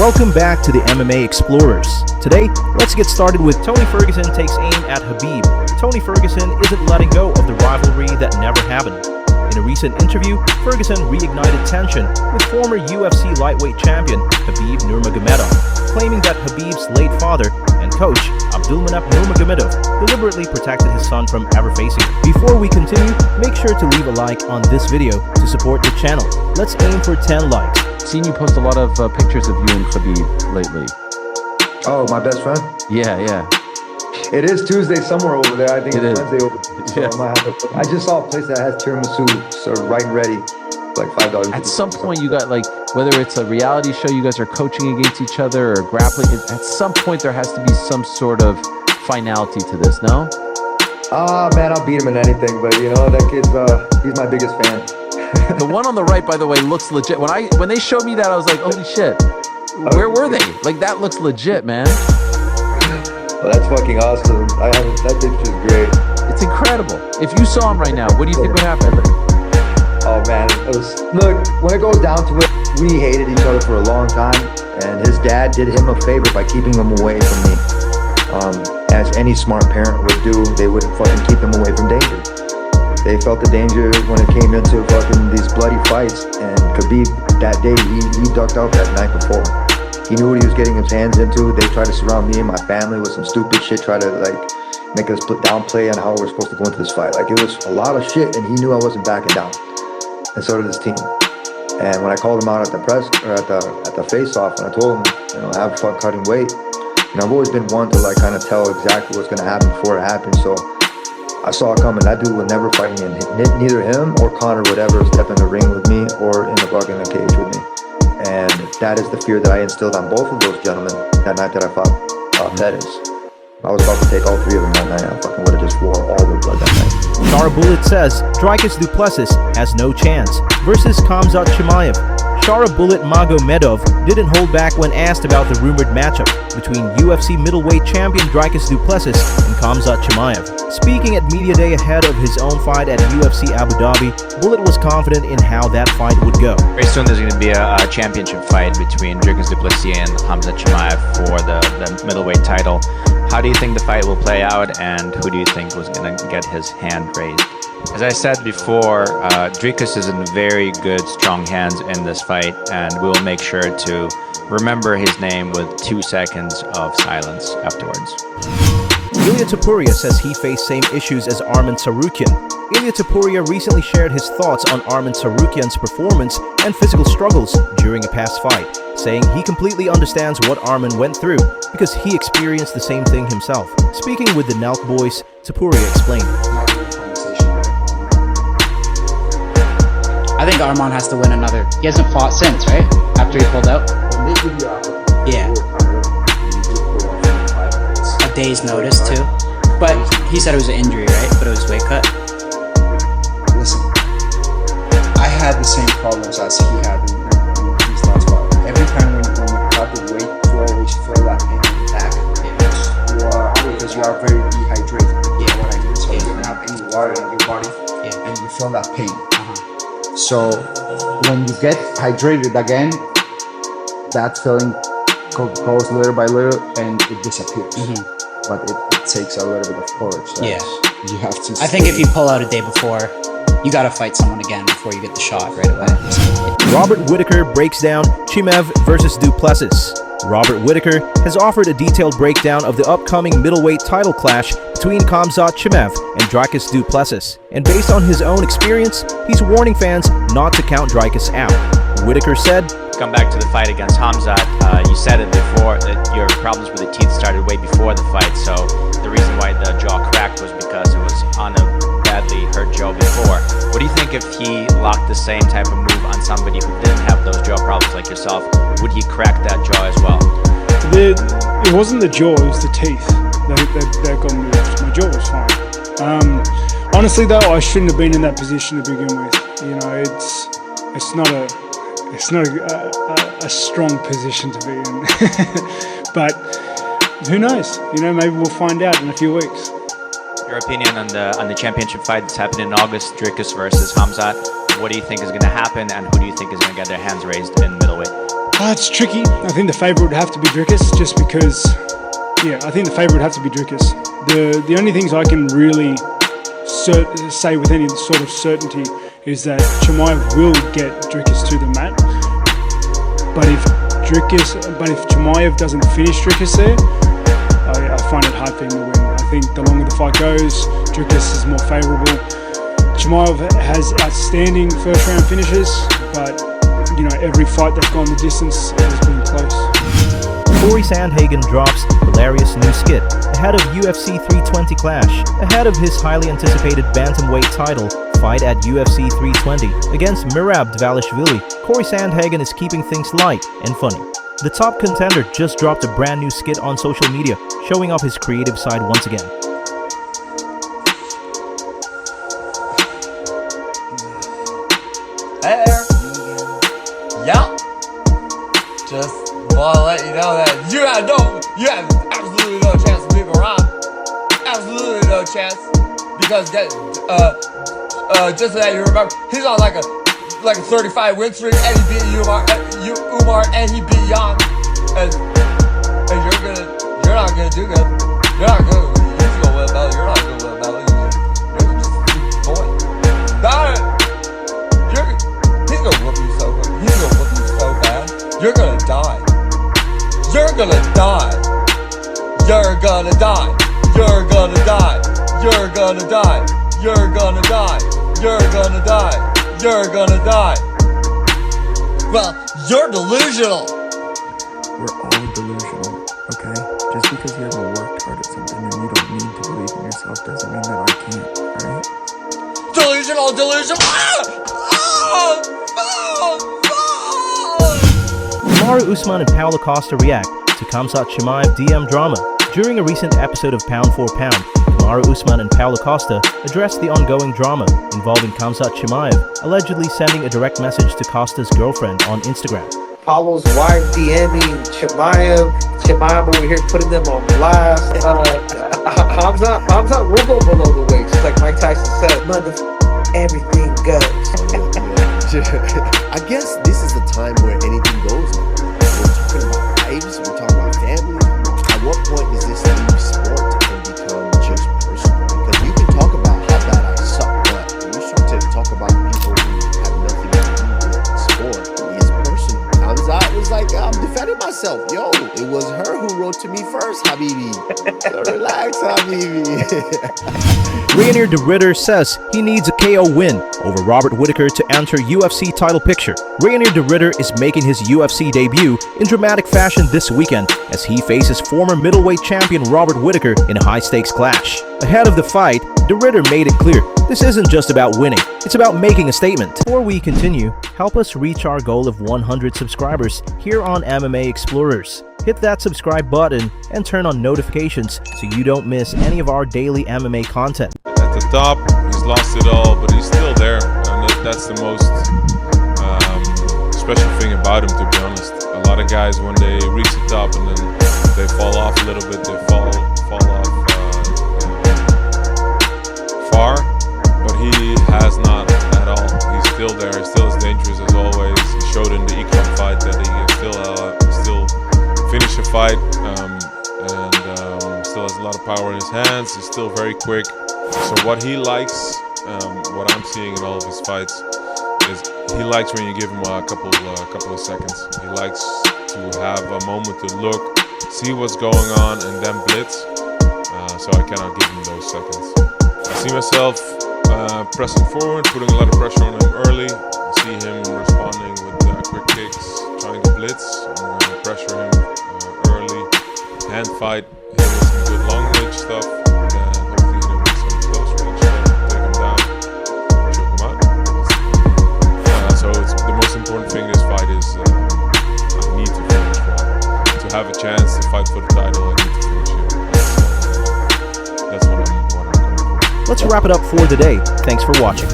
Welcome back to the MMA Explorers. Today, let's get started with Tony Ferguson takes aim at Khabib. Tony Ferguson isn't letting go of the rivalry that never happened. In a recent interview, Ferguson reignited tension with former UFC lightweight champion Khabib Nurmagomedov, claiming that Khabib's late father and coach, Nurmagomedov, deliberately protected his son from ever facing him. Before we continue, make sure to leave a like on this video to support the channel. Let's aim for 10 likes. Seen you post a lot of pictures of you and Khabib lately. Oh, my best friend? Yeah. It is Tuesday somewhere over there. I think it's Wednesday over there. Yes. So I just saw a place that has tiramisu served right and ready, like $5. At some point you got, like, whether it's a reality show, you guys are coaching against each other or grappling, at some point there has to be some sort of finality to this, no? Man, I'll beat him in anything, but you know, that kid's, he's my biggest fan. The one on the right, by the way, looks legit. When they showed me that, I was like, holy shit. Where were they? Like, that looks legit, man. Well, that's fucking awesome. That picture's great. It's incredible. If you saw him right now, what do you think would happen? Oh man, look, when it goes down to it, we hated each other for a long time, and his dad did him a favor by keeping him away from me. As any smart parent would do, they would fucking keep him away from danger. They felt the danger when it came into fucking these bloody fights, and Khabib, that day, he ducked out that night before. He knew what he was getting his hands into. They tried to surround me and my family with some stupid shit, try to like make us downplay on how we're supposed to go into this fight. Like, it was a lot of shit, and he knew I wasn't backing down. And so did his team. And when I called him out at the press, or at the face-off, and I told him, you know, have fun cutting weight, you know, I've always been one to like kind of tell exactly what's gonna happen before it happens. So I saw it coming. That dude would never fight me, and neither him or Connor would ever step in the ring with me or in the fucking cage with me. And that is the fear that I instilled on both of those gentlemen that night that I fought Pettis. I was about to take all three of them that night. I fucking would have just wore all their blood that night. Shara Bullet says Dricus Du Plessis has no chance versus Khamzat Chimaev. Shara Bullet Nurmagomedov didn't hold back when asked about the rumored matchup between UFC middleweight champion Dricus Du Plessis and Khamzat Chimaev. Speaking at Media Day ahead of his own fight at UFC Abu Dhabi, Bullet was confident in how that fight would go. Very soon there's going to be a championship fight between Dricus Du Plessis and Khamzat Chimaev for the middleweight title. How do you think the fight will play out, and who do you think was going to get his hand raised? As I said before, Dricus is in very good, strong hands in this fight, and we'll make sure to remember his name with 2 seconds of silence afterwards. Ilia Topuria says he faced same issues as Arman Tsarukyan. Ilia Topuria recently shared his thoughts on Arman Tsarukyan's performance and physical struggles during a past fight, saying he completely understands what Arman went through because he experienced the same thing himself. Speaking with the Nelk Boys, Topuria explained. I think Arman has to win another. He hasn't fought since, right? After he pulled out? Yeah. A day's notice, too. But he said it was an injury, right? But it was weight cut. Listen, I had the same problems as he had in his last fight. Every time when you cut the weight, you always feel that pain in the back. Because you are very dehydrated. Yeah. What I mean? So you don't have any water in your body, and you feel that pain. So when you get hydrated again, that feeling goes little by little and it disappears. But it takes a little bit of courage. You have to. I think if you pull out a day before, you gotta fight someone again before you get the shot right away. Robert Whittaker breaks down Chimaev versus Du Plessis. Robert Whittaker has offered a detailed breakdown of the upcoming middleweight title clash between Khamzat Chimaev and Dricus Du Plessis. And based on his own experience, he's warning fans not to count Dricus out. Whittaker said, Come back to the fight against Khamzat. You said it before that your problems with the teeth started way before the fight, so the reason why the jaw cracked was because it was on a badly hurt jaw before. What do you think if he locked the same type of move on somebody who didn't have those jaw problems like yourself? Would he crack that jaw as well? It wasn't the jaw, it was the teeth that got moved. My jaw was fine. Honestly though, I shouldn't have been in that position to begin with. You know, it's not a strong position to be in. But who knows? You know, maybe we'll find out in a few weeks. Your opinion on the championship fight that's happening in August, Dricus versus Khamzat. What do you think is going to happen, and who do you think is going to get their hands raised in middleweight? It's tricky. I think the favourite would have to be Dricus, just because, I think the favourite would have to be Dricus. The only things I can really say with any sort of certainty is that Chimaev will get Dricus to the mat. But if Chimaev doesn't finish Dricus there, I find it hard for him to win. I think the longer the fight goes, Dricus is more favourable. Chimaev has outstanding first round finishes, but every fight that's gone the distance has been close. Cory Sandhagen drops hilarious new skit ahead of UFC 320 clash. Ahead of his highly anticipated bantamweight title fight at UFC 320 against Merab Dvalishvili, Cory Sandhagen is keeping things light and funny. The top contender just dropped a brand new skit on social media, showing off his creative side once again. Hey there. Yeah. Just want to let you know that you have absolutely no chance to leave around. Absolutely no chance. Because just so that you remember, he's on like a 35 win streak, and he beat Umar, and he beat Jan. And you're not gonna do good. You're not good. He's gonna win a battle. You're not gonna win a battle. You're just a boy. He's gonna whoop you so good. He's gonna whoop you so bad. You're gonna die. You're gonna die. You're gonna die. You're gonna die. You're gonna die. You're gonna die. You're gonna die. You're gonna die. Well, you're delusional. We're all delusional, okay? Just because you haven't worked hard at something and you don't need to believe in yourself doesn't mean that I can't, alright? Delusional. Kamaru, Usman, and Paulo Costa react to Khamzat Chimaev DM drama. During a recent episode of Pound for Pound, Kamaru Usman and Paulo Costa addressed the ongoing drama involving Khamzat Chimaev allegedly sending a direct message to Costa's girlfriend on Instagram. Paulo's wife DMing Chimaev over here putting them on blast. Khamzat will go below the waist, like Mike Tyson said. Everything goes. I guess this is the time where anything goes. We're talking about lives, we're talking about family. At what point does this leave sport and become just personal? Because you can talk about how bad I suck, but when you start to talk about people who have nothing to do with sport, it's personal. Khamzat was like, I'm defending myself. Yo, it was her who wrote to me first, Habibi. So relax, Habibi. Reinier de Ridder says he needs a KO win over Robert Whittaker to enter UFC title picture. Reinier de Ridder is making his UFC debut in dramatic fashion this weekend as he faces former middleweight champion Robert Whittaker in a high-stakes clash. Ahead of the fight, de Ridder made it clear this isn't just about winning, it's about making a statement. Before we continue, help us reach our goal of 100 subscribers here on MMA Explorers. Hit that subscribe button and turn on notifications so you don't miss any of our daily MMA content. At the top, he's lost it all, but he's still there, and that's the most special thing about him, to be honest. A lot of guys, when they reach the top and then they fall off a little bit, they fall off far, but he has not at all. He's still there, he's still as dangerous as always. He showed in the Econ fight that he can still finish a fight, and still has a lot of power in his hands. He's still very quick. So what he likes, what I'm seeing in all of his fights, is he likes when you give him a couple of seconds. He likes to have a moment to look, see what's going on, and then blitz. So I cannot give him those seconds. I see myself pressing forward, putting a lot of pressure on him early. I see him responding with quick kicks, trying to blitz. I'm going to pressure him early, hand fight, hit with some good long range stuff, and hopefully hit him with some close range stuff, take him down, choke him out. So the most important thing in this fight is I need to finish well. To have a chance to fight for the title, I need to finish him. That's what I'm going for. Let's wrap it up for the day. Thanks for watching.